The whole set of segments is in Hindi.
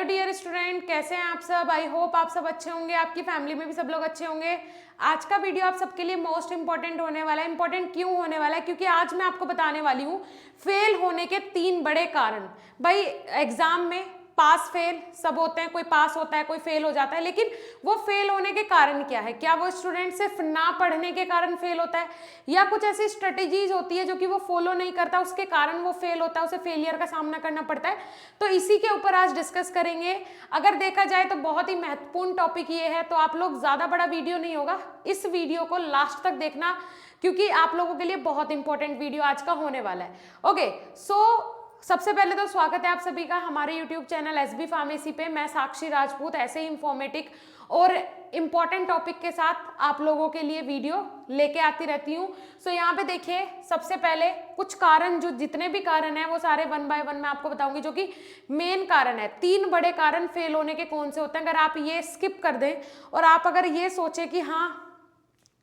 हेलो डियर स्टूडेंट, कैसे हैं आप सब। आई होप आप सब अच्छे होंगे, आपकी फैमिली में भी सब लोग अच्छे होंगे। आज का वीडियो आप सबके लिए मोस्ट इंपॉर्टेंट होने वाला है। इंपॉर्टेंट क्यों होने वाला है? क्योंकि आज मैं आपको बताने वाली हूँ फेल होने के 3 बड़े कारण। भाई एग्जाम में पास फेल सब होते हैं, कोई पास होता है कोई फेल हो जाता है, लेकिन वो फेल होने के कारण क्या है? क्या वो स्टूडेंट सिर्फ ना पढ़ने के कारण फेल होता है, या कुछ ऐसी स्ट्रेटेजीज होती है जो कि वो फॉलो नहीं करता, उसके कारण वो फेल होता है, उसे फेलियर का सामना करना पड़ता है। तो इसी के ऊपर आज डिस्कस करेंगे। अगर देखा जाए तो बहुत ही महत्वपूर्ण टॉपिक ये है, तो आप लोग ज्यादा बड़ा वीडियो नहीं होगा, इस वीडियो को लास्ट तक देखना, क्योंकि आप लोगों के लिए बहुत इंपॉर्टेंट वीडियो आज का होने वाला है। ओके, सो सबसे पहले तो स्वागत है आप सभी का हमारे YouTube चैनल SB फार्मेसी पे। मैं साक्षी राजपूत ऐसे ही इंफॉर्मेटिव और इम्पॉर्टेंट टॉपिक के साथ आप लोगों के लिए वीडियो लेके आती रहती हूँ। सो यहाँ पे देखिए, सबसे पहले कुछ कारण, जो जितने भी कारण हैं वो सारे 1 बाय 1 मैं आपको बताऊंगी, जो कि मेन कारण है। 3 बड़े कारण फेल होने के कौन से होते हैं। अगर आप ये स्किप कर दें और आप अगर ये सोचे कि हाँ,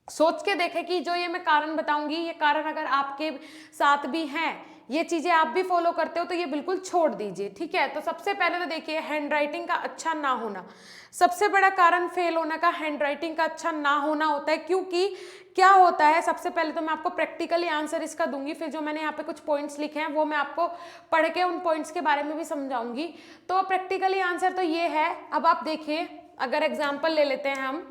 सोच के देखें कि जो ये मैं कारण बताऊंगी, ये कारण अगर आपके साथ भी हैं, ये चीजें आप भी फॉलो करते हो, तो ये बिल्कुल छोड़ दीजिए, ठीक है। तो सबसे पहले तो देखिए, हैंडराइटिंग का अच्छा ना होना। सबसे बड़ा कारण फेल होने का हैंडराइटिंग का अच्छा ना होना होता है। क्योंकि क्या होता है, सबसे पहले तो मैं आपको प्रैक्टिकली आंसर इसका दूंगी, फिर जो मैंने यहाँ पे कुछ पॉइंट्स लिखे हैं वो मैं आपको पढ़ के उन पॉइंट्स के बारे में भी समझाऊंगी। तो प्रैक्टिकली आंसर तो ये है। अब आप देखिए, अगर एग्जाम्पल ले लेते हैं हम,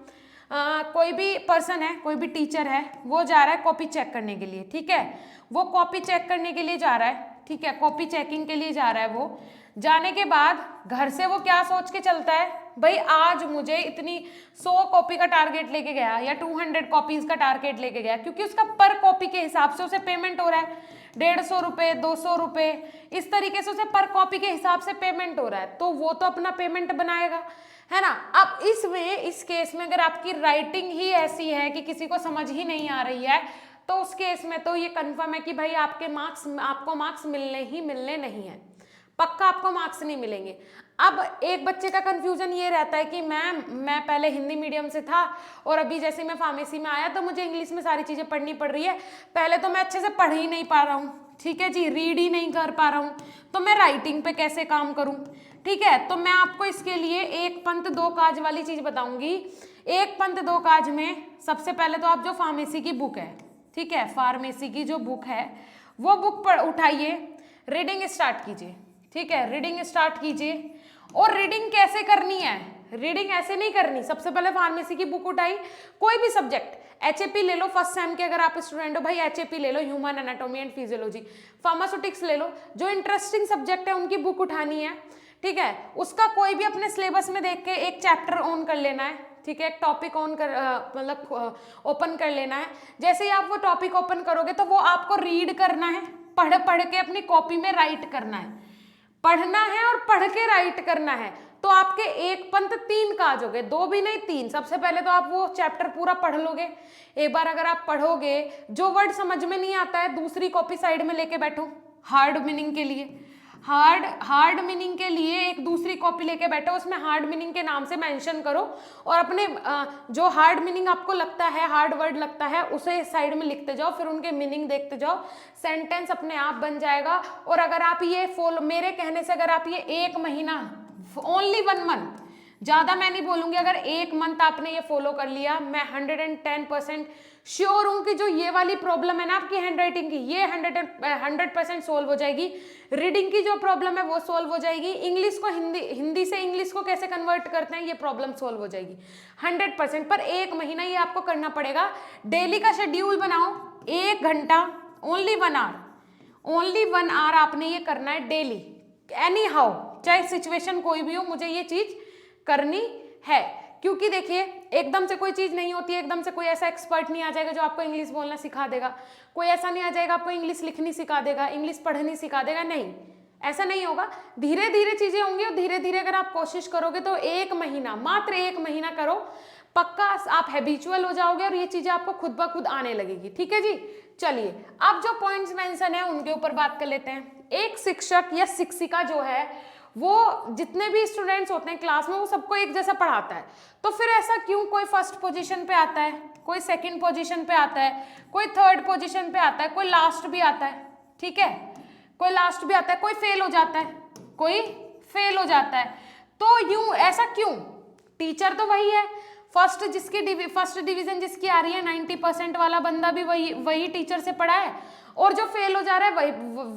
कोई भी पर्सन है, कोई भी टीचर है, वो जा रहा है कॉपी चेक करने के लिए, ठीक है। वो कॉपी चेक करने के लिए जा रहा है, ठीक है, कॉपी चेकिंग के लिए जा रहा है। वो जाने के बाद घर से वो क्या सोच के चलता है, भाई आज मुझे इतनी 100 कॉपी का टारगेट लेके गया या 200 कॉपीज का टारगेट लेके गया, क्योंकि उसका पर कॉपी के हिसाब से उसे पेमेंट हो रहा है। 150 रुपये, 200 रुपये, इस तरीके से उसे पर कॉपी के हिसाब से पेमेंट हो रहा है, तो वो तो अपना पेमेंट बनाएगा, है ना। अब इस केस में अगर आपकी राइटिंग ही ऐसी है कि किसी को समझ ही नहीं आ रही है, तो उस केस में तो ये कंफर्म है कि भाई आपको मार्क्स मिलने ही मिलने नहीं है, पक्का आपको मार्क्स नहीं मिलेंगे। अब एक बच्चे का कंफ्यूजन ये रहता है कि मैं पहले हिंदी मीडियम से था और अभी जैसे मैं फार्मेसी में आया तो मुझे इंग्लिश में सारी चीजें पढ़नी पड़ रही है। पहले तो मैं अच्छे से पढ़ ही नहीं पा रहा हूँ, ठीक है जी, रीड ही नहीं कर पा रहा हूँ, तो मैं राइटिंग पे कैसे काम करूँ, ठीक है। तो मैं आपको इसके लिए एक पंथ दो काज वाली चीज बताऊंगी। एक पंथ दो काज में सबसे पहले तो आप जो फार्मेसी की बुक है, ठीक है, फार्मेसी की जो बुक है वो बुक पर उठाइए, रीडिंग स्टार्ट कीजिए, ठीक है, रीडिंग स्टार्ट कीजिए। और रीडिंग कैसे करनी है? रीडिंग ऐसे नहीं करनी। सबसे पहले फार्मेसी की बुक उठाई, कोई भी सब्जेक्ट, HAP ले लो, फर्स्ट सेम के अगर आप स्टूडेंट हो भाई HAP ले लो, human anatomy and physiology, pharmaceutics ले लो, जो इंटरेस्टिंग सब्जेक्ट है उनकी बुक उठानी है, ठीक है। उसका कोई भी अपने सिलेबस में देख के एक चैप्टर ऑन कर लेना है, ठीक है, एक टॉपिक ऑन कर मतलब ओपन कर लेना है। जैसे ही आप वो टॉपिक ओपन करोगे तो वो आपको रीड करना है, पढ़ पढ़ के अपनी कॉपी में राइट करना है, पढ़ना है और पढ़ के राइट करना है। तो आपके एक पंथ 3 काज हो गए, 2 भी नहीं 3। सबसे पहले तो आप वो चैप्टर पूरा पढ़ लोगे। एक बार अगर आप पढ़ोगे, जो वर्ड समझ में नहीं आता है दूसरी कॉपी साइड में लेके बैठो, हार्ड मीनिंग के लिए, हार्ड मीनिंग के लिए एक दूसरी कॉपी लेके बैठो, उसमें हार्ड मीनिंग के नाम से मेंशन करो और अपने जो हार्ड मीनिंग आपको लगता है, हार्ड वर्ड लगता है, उसे साइड में लिखते जाओ, फिर उनके मीनिंग देखते जाओ, सेंटेंस अपने आप बन जाएगा। और अगर आप ये फॉलो, मेरे कहने से अगर आप ये 1 महीना, ओनली 1 मंथ, ज्यादा मैं नहीं बोलूंगी, अगर 1 मंथ आपने ये फॉलो कर लिया, मैं 110% श्योर हूं कि जो ये वाली प्रॉब्लम है ना आपकी हैंडराइटिंग की, ये 100% सोल्व हो जाएगी। रीडिंग की जो प्रॉब्लम है वो सोल्व हो जाएगी। इंग्लिश को हिंदी से इंग्लिश को कैसे कन्वर्ट करते हैं, ये प्रॉब्लम सोल्व हो जाएगी 100%। पर 1 महीना ये आपको करना पड़ेगा। डेली का शेड्यूल बनाओ, 1 घंटा, ओनली 1 आवर, ओनली 1 आवर आपने ये करना है डेली, एनी हाउ, चाहे सिचुएशन कोई भी हो, मुझे ये चीज करनी है। क्योंकि देखिए, एकदम से कोई चीज नहीं होती है, एकदम से कोई ऐसा एक्सपर्ट नहीं आ जाएगा जो आपको इंग्लिश बोलना सिखा देगा, कोई ऐसा नहीं आ जाएगा आपको इंग्लिश लिखनी सिखा देगा, इंग्लिश पढ़नी सिखा देगा, नहीं, ऐसा नहीं होगा। धीरे धीरे चीजें होंगी और धीरे धीरे अगर आप कोशिश करोगे तो 1 महीना, मात्र 1 महीना करो, पक्का आप हैबिचुअल हो जाओगे और ये चीजें आपको खुद ब खुद आने लगेगी, ठीक है जी। चलिए, अब जो पॉइंट्स मेंशन है उनके ऊपर बात कर लेते हैं। एक शिक्षक या शिक्षिका जो है वो जितने भी स्टूडेंट्स होते हैं क्लास में वो सबको एक जैसा पढ़ाता है, तो फिर ऐसा क्यों कोई फर्स्ट पोजीशन पे आता है, कोई सेकंड पोजीशन पे आता है, कोई थर्ड पोजीशन पे आता है, कोई लास्ट भी आता है, ठीक है, कोई लास्ट भी आता है, कोई फेल हो जाता है, कोई फेल हो जाता है। तो यूं ऐसा क्यों? टीचर तो वही है, फर्स्ट डिवीजन जिसकी आ रही है 90% वाला बंदा भी वही टीचर से पढ़ा है, और जो फेल हो जा रहा है वही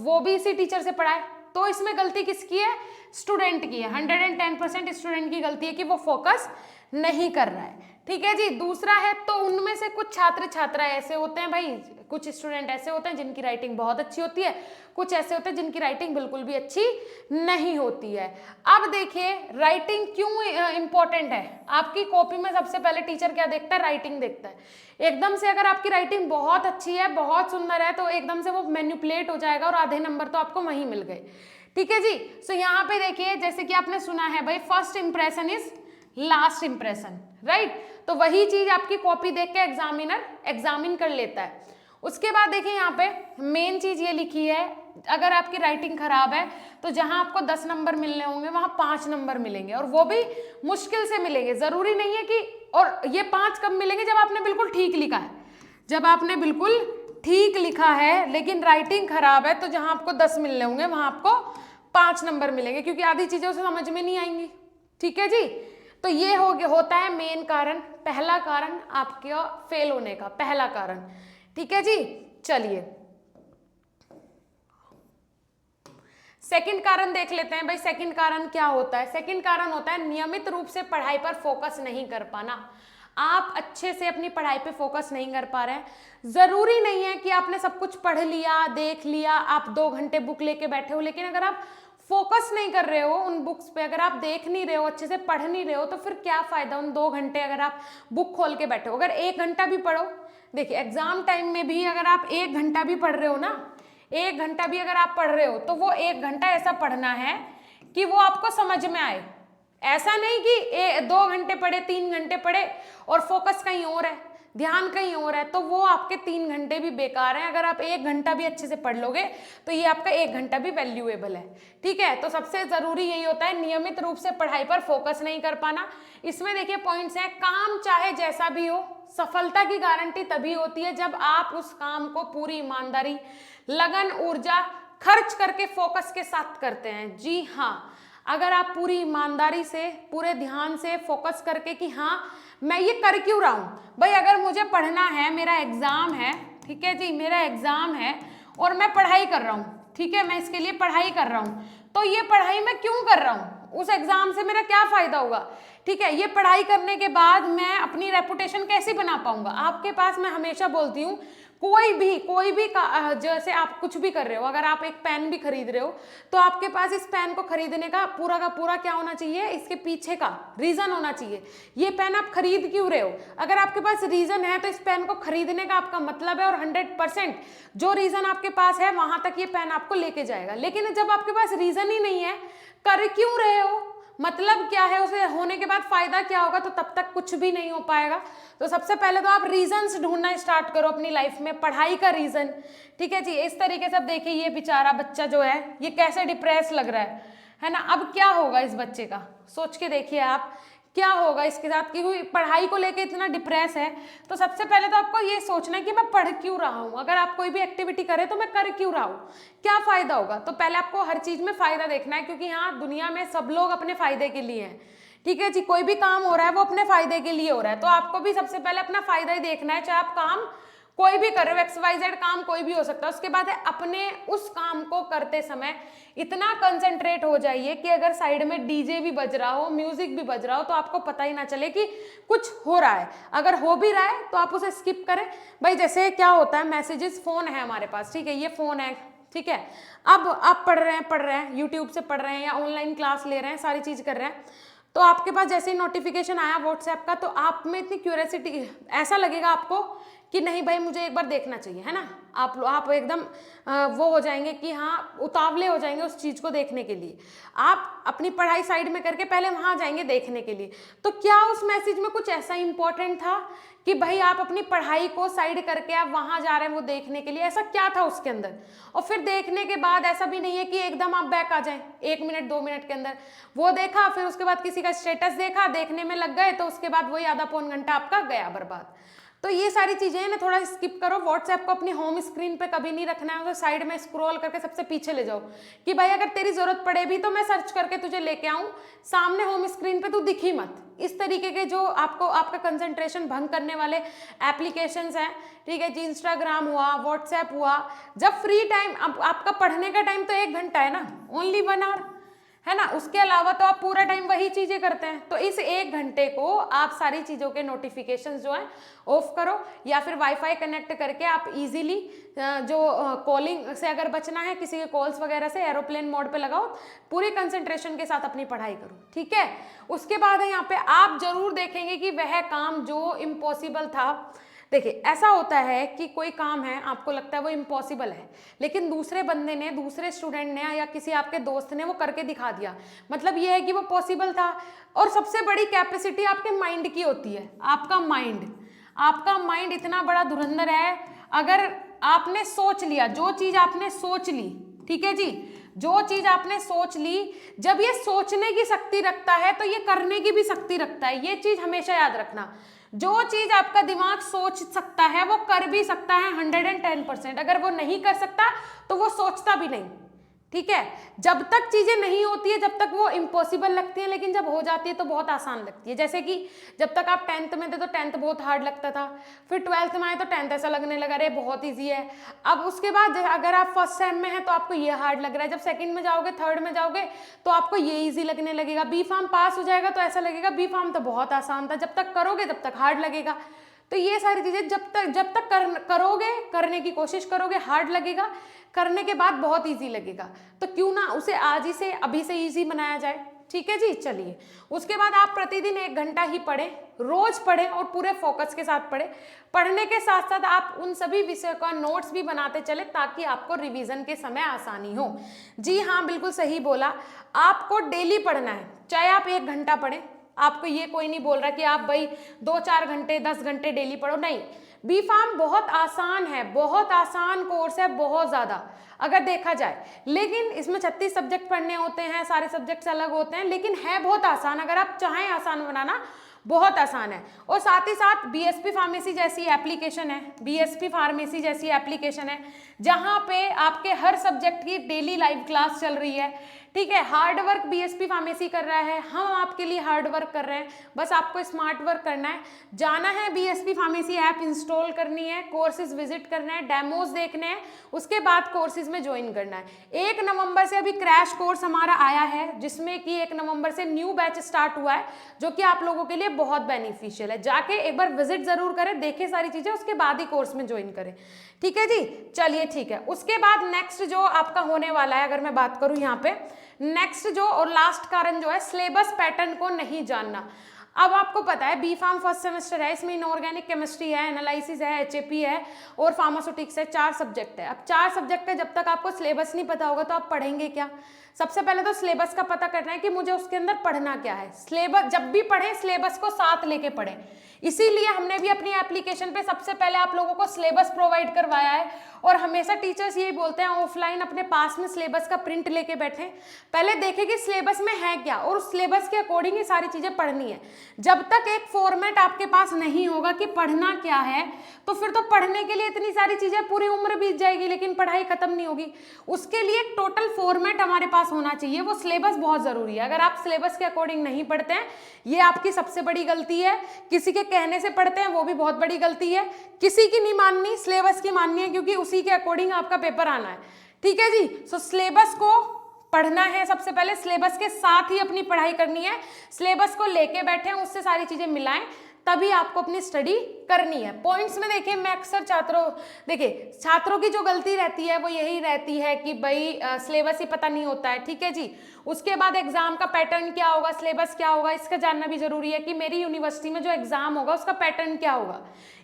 वो भी इसी टीचर से पढ़ा है। तो इसमें गलती किसकी है? स्टूडेंट की है। 110% स्टूडेंट की गलती है कि वो फोकस नहीं कर रहा है। ठीक है जी। दूसरा है, तो उनमें से कुछ छात्र छात्रा ऐसे होते हैं भाई, कुछ स्टूडेंट ऐसे होते हैं जिनकी राइटिंग बहुत अच्छी होती है, कुछ ऐसे होते हैं जिनकी राइटिंग बिल्कुल भी अच्छी नहीं होती है। अब देखिए राइटिंग क्यों इंपॉर्टेंट है। आपकी कॉपी में सबसे पहले टीचर क्या देखता है? राइटिंग देखता है। एकदम से अगर आपकी राइटिंग बहुत अच्छी है, बहुत सुंदर है, तो एकदम से वो मैनिपुलेट हो जाएगा और आधे नंबर तो आपको वहीं मिल गए। ठीक है जी। सो यहाँ पे देखिए, जैसे कि आपने सुना है भाई, first impression is last impression, right. तो वही चीज आपकी कॉपी देख के एग्जामिनर एग्जामिन कर लेता है। उसके बाद देखिए यहाँ पे मेन चीज ये लिखी है, अगर आपकी राइटिंग खराब है तो जहां आपको 10 नंबर मिलने होंगे वहां 5 नंबर मिलेंगे, और वो भी मुश्किल से मिलेंगे। जरूरी नहीं है कि, और ये 5 कब मिलेंगे? जब आपने बिल्कुल ठीक लिखा है। जब आपने बिल्कुल ठीक लिखा है लेकिन राइटिंग खराब है, तो जहां आपको 10 मिलने होंगे वहां आपको 5 नंबर मिलेंगे, क्योंकि आधी चीजें उसे समझ में नहीं आएंगी। ठीक है जी। तो ये होता है मेन कारण, पहला कारण आपके फेल होने का, पहला कारण। ठीक है जी। चलिए सेकंड कारण देख लेते हैं भाई। सेकंड कारण क्या होता है? सेकंड कारण होता है नियमित रूप से पढ़ाई पर फोकस नहीं कर पाना। आप अच्छे से अपनी पढ़ाई पे फोकस नहीं कर पा रहे हैं। जरूरी नहीं है कि आपने सब कुछ पढ़ लिया, देख लिया, आप 2 घंटे बुक लेके बैठे हो, लेकिन अगर आप फोकस नहीं कर रहे हो उन बुक्स पे, अगर आप देख नहीं रहे हो, अच्छे से पढ़ नहीं रहे हो, तो फिर क्या फायदा उन 2 घंटे अगर आप बुक खोल के बैठे हो। अगर 1 घंटा भी पढ़ो, देखिए एग्जाम टाइम में भी अगर आप 1 घंटा भी पढ़ रहे हो ना, 1 घंटा भी अगर आप पढ़ रहे हो, तो वो 1 घंटा ऐसा पढ़ना है कि वो आपको समझ में आए। ऐसा नहीं कि 2 घंटे पढ़े, 3 घंटे पढ़े और फोकस कहीं और है, ध्यान कहीं और है, तो वो आपके 3 घंटे भी बेकार हैं। अगर आप 1 घंटा भी अच्छे से पढ़ लोगे तो ये आपका 1 घंटा भी वैल्यूएबल है। ठीक है। तो सबसे जरूरी यही होता है नियमित रूप से पढ़ाई पर फोकस नहीं कर पाना। इसमें देखिए पॉइंट्स हैं, काम चाहे जैसा भी हो, सफलता की गारंटी तभी होती है जब आप उस काम को पूरी ईमानदारी, लगन, ऊर्जा खर्च करके फोकस के साथ करते हैं। जी हाँ, अगर आप पूरी ईमानदारी से, पूरे ध्यान से फोकस करके कि हाँ मैं ये कर क्यों रहा हूँ भाई, अगर मुझे पढ़ना है, मेरा एग्जाम है, ठीक है जी, मेरा एग्जाम है और मैं पढ़ाई कर रहा हूँ, ठीक है, मैं इसके लिए पढ़ाई कर रहा हूँ, तो ये पढ़ाई मैं क्यों कर रहा हूँ? उस एग्जाम से मेरा क्या फायदा होगा? ठीक है, ये पढ़ाई करने के बाद मैं अपनी रेपुटेशन कैसे बना पाऊंगा? आपके पास, मैं हमेशा बोलती हूँ, कोई भी जैसे आप कुछ भी कर रहे हो, अगर आप एक पेन भी खरीद रहे हो तो आपके पास इस पेन को खरीदने का पूरा क्या होना चाहिए? इसके पीछे का रीजन होना चाहिए। ये पेन आप खरीद क्यों रहे हो? अगर आपके पास रीजन है तो इस पेन को खरीदने का आपका मतलब है, और 100% जो रीजन आपके पास है वहां तक ये पेन आपको लेके जाएगा। लेकिन जब आपके पास रीजन ही नहीं है, कर क्यों रहे हो, मतलब क्या है, उसे होने के बाद फायदा क्या होगा, तो तब तक कुछ भी नहीं हो पाएगा। तो सबसे पहले तो आप रीजंस ढूंढना स्टार्ट करो अपनी लाइफ में, पढ़ाई का रीजन। ठीक है जी। इस तरीके से अब देखिए ये बेचारा बच्चा जो है ये कैसे डिप्रेस लग रहा है ना। अब क्या होगा इस बच्चे का, सोच के देखिए आप, क्या होगा इसके साथ, क्योंकि पढ़ाई को लेके इतना डिप्रेस है। तो सबसे पहले तो आपको ये सोचना है कि मैं पढ़ क्यों रहा हूँ। अगर आप कोई भी एक्टिविटी करें तो मैं कर क्यों रहा हूँ, क्या फायदा होगा? तो पहले आपको हर चीज में फायदा देखना है, क्योंकि यहाँ दुनिया में सब लोग अपने फायदे के लिए हैं। ठीक है जी। कोई भी काम हो रहा है वो अपने फायदे के लिए हो रहा है, तो आपको भी सबसे पहले अपना फायदा ही देखना है। चाहे आप काम कोई भी कर रहे हो, XYZ काम कोई भी हो सकता है। उसके बाद है अपने उस काम को करते समय इतना कंसंट्रेट हो जाइए कि अगर साइड में डीजे भी बज रहा हो, म्यूजिक भी बज रहा हो, तो आपको पता ही ना चले कि कुछ हो रहा है। अगर हो भी रहा है तो आप उसे स्किप करें। भाई जैसे क्या होता है, मैसेजेस, फोन है हमारे पास, ठीक है, ये फोन है, ठीक है, अब आप पढ़ रहे हैं, यूट्यूब से पढ़ रहे हैं या ऑनलाइन क्लास ले रहे हैं, सारी चीज कर रहे हैं, तो आपके पास जैसे ही नोटिफिकेशन आया व्हाट्सएप का, तो आप में इतनी क्यूरियोसिटी, ऐसा लगेगा आपको कि नहीं भाई मुझे एक बार देखना चाहिए, है ना। आप एकदम वो हो जाएंगे कि हाँ, उतावले हो जाएंगे उस चीज को देखने के लिए। आप अपनी पढ़ाई साइड में करके पहले वहां जाएंगे देखने के लिए। तो क्या उस मैसेज में कुछ ऐसा इंपॉर्टेंट था कि भाई आप अपनी पढ़ाई को साइड करके आप वहां जा रहे हैं वो देखने के लिए? ऐसा क्या था उसके अंदर? और फिर देखने के बाद ऐसा भी नहीं है कि एकदम आप बैक आ जाएं 1 मिनट 2 मिनट के अंदर। वो देखा, फिर उसके बाद किसी का स्टेटस देखा, देखने में लग गए, तो उसके बाद वही आधा पौन घंटा आपका गया बर्बाद। तो ये सारी चीजें ना थोड़ा स्किप करो। व्हाट्सएप को अपनी होम स्क्रीन पे कभी नहीं रखना है, तो साइड में स्क्रॉल करके सबसे पीछे ले जाओ कि भाई अगर तेरी जरूरत पड़े भी तो मैं सर्च करके तुझे लेके आऊं, सामने होम स्क्रीन पे तू दिखी मत। इस तरीके के जो आपको आपका कंसंट्रेशन भंग करने वाले एप्लीकेशंस हैं, ठीक है जी, इंस्टाग्राम हुआ, व्हाट्सएप हुआ, जब फ्री टाइम, अब आपका पढ़ने का टाइम तो 1 घंटा है ना, ओनली 1 आवर है ना, उसके अलावा तो आप पूरा टाइम वही चीजें करते हैं। तो इस 1 घंटे को आप सारी चीजों के नोटिफिकेशंस जो है ऑफ करो, या फिर वाईफाई कनेक्ट करके आप इजीली जो कॉलिंग से अगर बचना है, किसी के कॉल्स वगैरह से एरोप्लेन मोड पे लगाओ, पूरे कंसंट्रेशन के साथ अपनी पढ़ाई करो, ठीक है। उसके बाद यहाँ पे आप जरूर देखेंगे कि वह काम जो इम्पॉसिबल था, देखिए ऐसा होता है कि कोई काम है आपको लगता है वो इम्पॉसिबल है, लेकिन दूसरे बंदे ने, दूसरे स्टूडेंट ने या किसी आपके दोस्त ने वो करके दिखा दिया, मतलब ये है कि वो पॉसिबल था। और सबसे बड़ी कैपेसिटी आपके माइंड की होती है। आपका माइंड इतना बड़ा धुरंधर है, अगर आपने सोच लिया, जो चीज आपने सोच ली, ठीक है जी, जो चीज आपने सोच ली, जब ये सोचने की शक्ति रखता है तो ये करने की भी शक्ति रखता है। ये चीज हमेशा याद रखना, जो चीज आपका दिमाग सोच सकता है वो कर भी सकता है 110%। अगर वो नहीं कर सकता तो वो सोचता भी नहीं, ठीक है। जब तक चीजें नहीं होती है जब तक वो इम्पॉसिबल लगती है, लेकिन जब हो जाती है तो बहुत आसान लगती है। जैसे कि जब तक आप 10th में थे तो 10th बहुत हार्ड लगता था, फिर 12th में आए तो 10th ऐसा लगने लगा अरे बहुत ईजी है। अब उसके बाद अगर आप फर्स्ट सेम में हैं तो आपको ये हार्ड लग रहा है, जब सेकंड में जाओगे, थर्ड में जाओगे तो आपको ये ईजी लगने लगेगा। बी फार्म पास हो जाएगा तो ऐसा लगेगा बी फार्म तो बहुत आसान था, जब तक करोगे तब तक हार्ड लगेगा। तो ये सारी चीजें जब तक करोगे, करने की कोशिश करोगे, हार्ड लगेगा, करने के बाद बहुत इजी लगेगा। तो क्यों ना उसे आज ही से, अभी से इजी बनाया जाए, ठीक है जी। चलिए, उसके बाद आप प्रतिदिन 1 घंटा ही पढ़ें, रोज पढ़ें और पूरे फोकस के साथ पढ़ें। पढ़ने के साथ साथ आप उन सभी विषयों का नोट्स भी बनाते चले ताकि आपको रिवीजन के समय आसानी हो। जी हाँ, बिल्कुल सही बोला, आपको डेली पढ़ना है, चाहे आप 1 घंटा पढ़ें। आपको ये कोई नहीं बोल रहा कि आप भाई 2-4 घंटे 10 घंटे डेली पढ़ो, नहीं। बी फार्म बहुत आसान है, बहुत आसान कोर्स है, बहुत ज़्यादा अगर देखा जाए, लेकिन इसमें 36 सब्जेक्ट पढ़ने होते हैं, सारे सब्जेक्ट्स अलग होते हैं, लेकिन है बहुत आसान। अगर आप चाहें आसान बनाना, बहुत आसान है। और साथ ही साथ बीएसपी फार्मेसी जैसी एप्लीकेशन है, बीएसपी फार्मेसी जैसी एप्लीकेशन है जहाँ पे आपके हर सब्जेक्ट की डेली लाइव क्लास चल रही है, ठीक है। हार्ड वर्क बीएसपी फार्मेसी कर रहा है, हम आपके लिए हार्ड वर्क कर रहे हैं, बस आपको स्मार्ट वर्क करना है। जाना है बीएसपी फार्मेसी ऐप इंस्टॉल करनी है, कोर्सेज विजिट करना है, डेमोज देखने हैं, उसके बाद कोर्सेज में ज्वाइन करना है। 1 नवंबर से अभी क्रैश कोर्स हमारा आया है, जिसमें कि 1 नवंबर से न्यू बैच स्टार्ट हुआ है, जो कि आप लोगों के लिए बहुत बेनिफिशियल है। जाके एक बार विजिट जरूर करें, देखें सारी चीजें, उसके बाद ही कोर्स में ज्वाइन करें, ठीक है जी। चलिए ठीक है, उसके बाद नेक्स्ट जो आपका होने वाला है, अगर मैं बात करूं यहाँ पे, नेक्स्ट जो और लास्ट कारण जो है, सिलेबस पैटर्न को नहीं जानना। अब आपको पता है बी फार्म फर्स्ट सेमेस्टर है, इसमें इनऑर्गेनिक केमिस्ट्री है, एनालिसिस है, एचएपी है और फार्मास्यूटिक्स है, 4 सब्जेक्ट है। अब 4 सब्जेक्ट है, जब तक आपको सिलेबस नहीं पता होगा तो आप पढ़ेंगे क्या। सबसे पहले तो सिलेबस का पता करना है कि मुझे उसके अंदर पढ़ना क्या है। सिलेबस जब भी पढ़ें, सिलेबस को साथ लेके पढ़ें, इसीलिए हमने भी अपनी एप्लीकेशन पे सबसे पहले आप लोगों को सिलेबस प्रोवाइड करवाया है। और हमेशा टीचर्स यही बोलते हैं ऑफलाइन अपने पास में सिलेबस का प्रिंट लेके बैठें, पहले देखें कि सिलेबस में है क्या और उस सिलेबस के अकॉर्डिंग ये सारी चीजें पढ़नी है। जब तक एक फॉर्मेट आपके पास नहीं होगा कि पढ़ना क्या है, तो फिर तो पढ़ने के लिए इतनी सारी चीजें पूरी उम्र बीत जाएगी, लेकिन पढ़ाई खत्म नहीं होगी। उसके लिए एक टोटल फॉर्मेट हमारे पास होना चाहिए, वो सिलेबस बहुत जरूरी है। अगर आप सिलेबस के अकॉर्डिंग नहीं पढ़ते हैं, ये आपकी सबसे बड़ी गलती है। किसी के कहने से पढ़ते हैं, वो भी बहुत बड़ी गलती है। किसी की नहीं माननी, सिलेबस की माननी है, क्योंकि उसी के अकॉर्डिंग आपका पेपर आना है, ठीक है जी। सो सिलेबस को पढ़ना है, सबसे पहले सिलेबस के साथ ही अपनी पढ़ाई करनी है। सिलेबस को लेके बैठे, उससे सारी चीजें मिलाएं, तभी आपको अपनी स्टडी करनी है। पॉइंट्स में देखिए, मैं अक्सर छात्रों की जो गलती रहती है वो यही रहती है कि भाई सिलेबस ही पता नहीं होता है, ठीक है जी। उसके बाद एग्जाम का पैटर्न क्या होगा, सिलेबस क्या होगा, इसका जानना भी जरूरी है कि मेरी यूनिवर्सिटी में जो एग्जाम होगा उसका पैटर्न क्या होगा,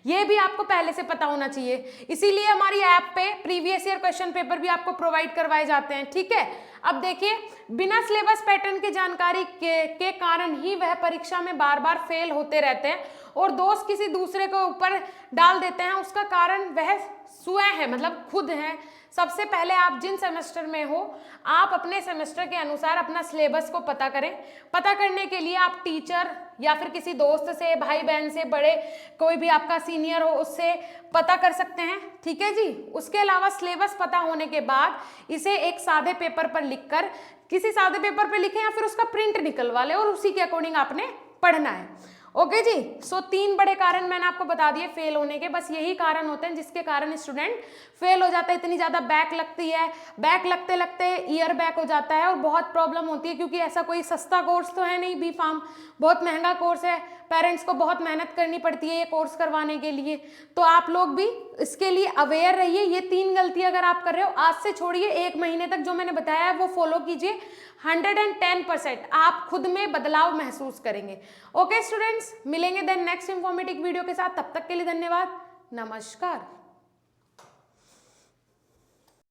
ये भी आपको पहले से पता होना चाहिए। इसीलिए हमारी ऐप पे प्रीवियस ईयर क्वेश्चन पेपर भी आपको प्रोवाइड करवाए जाते हैं, ठीक है। अब देखिए, बिना सिलेबस पैटर्न की जानकारी के कारण ही वह परीक्षा में बार बार फेल होते रहते हैं और दोष किसी दूसरे के ऊपर डाल देते हैं, उसका कारण वह स्वयं है, मतलब खुद है। सबसे पहले आप जिन सेमेस्टर में हो, आप अपने सेमेस्टर के अनुसार अपना सिलेबस को पता करें। पता करने के लिए आप टीचर या फिर किसी दोस्त से, भाई बहन से, बड़े कोई भी आपका सीनियर हो उससे पता कर सकते हैं, ठीक है जी। उसके अलावा सिलेबस पता होने के बाद इसे एक सादे पेपर पर लिखकर, किसी सादे पेपर पर लिखें या फिर उसका प्रिंट निकलवा लें और उसी के अकॉर्डिंग आपने पढ़ना है। ओके जी। सो 3 बड़े कारण मैंने आपको बता दिए फेल होने के। बस यही कारण होते हैं जिसके कारण स्टूडेंट फेल हो जाता है। इतनी ज़्यादा बैक लगती है, बैक लगते लगते ईयर बैक हो जाता है और बहुत प्रॉब्लम होती है, क्योंकि ऐसा कोई सस्ता कोर्स तो है नहीं, बी फार्म बहुत महंगा कोर्स है। पेरेंट्स को बहुत मेहनत करनी पड़ती है ये कोर्स करवाने के लिए। तो आप लोग भी इसके लिए अवेयर रहिए। ये 3 गलती अगर आप कर रहे हो, आज से छोड़िए, 1 महीने तक जो मैंने बताया है वो फॉलो कीजिए। 110% आप खुद में बदलाव महसूस करेंगे। ओके स्टूडेंट्स, मिलेंगे देन नेक्स्ट इंफॉर्मेटिव वीडियो के साथ। तब तक के लिए धन्यवाद, नमस्कार।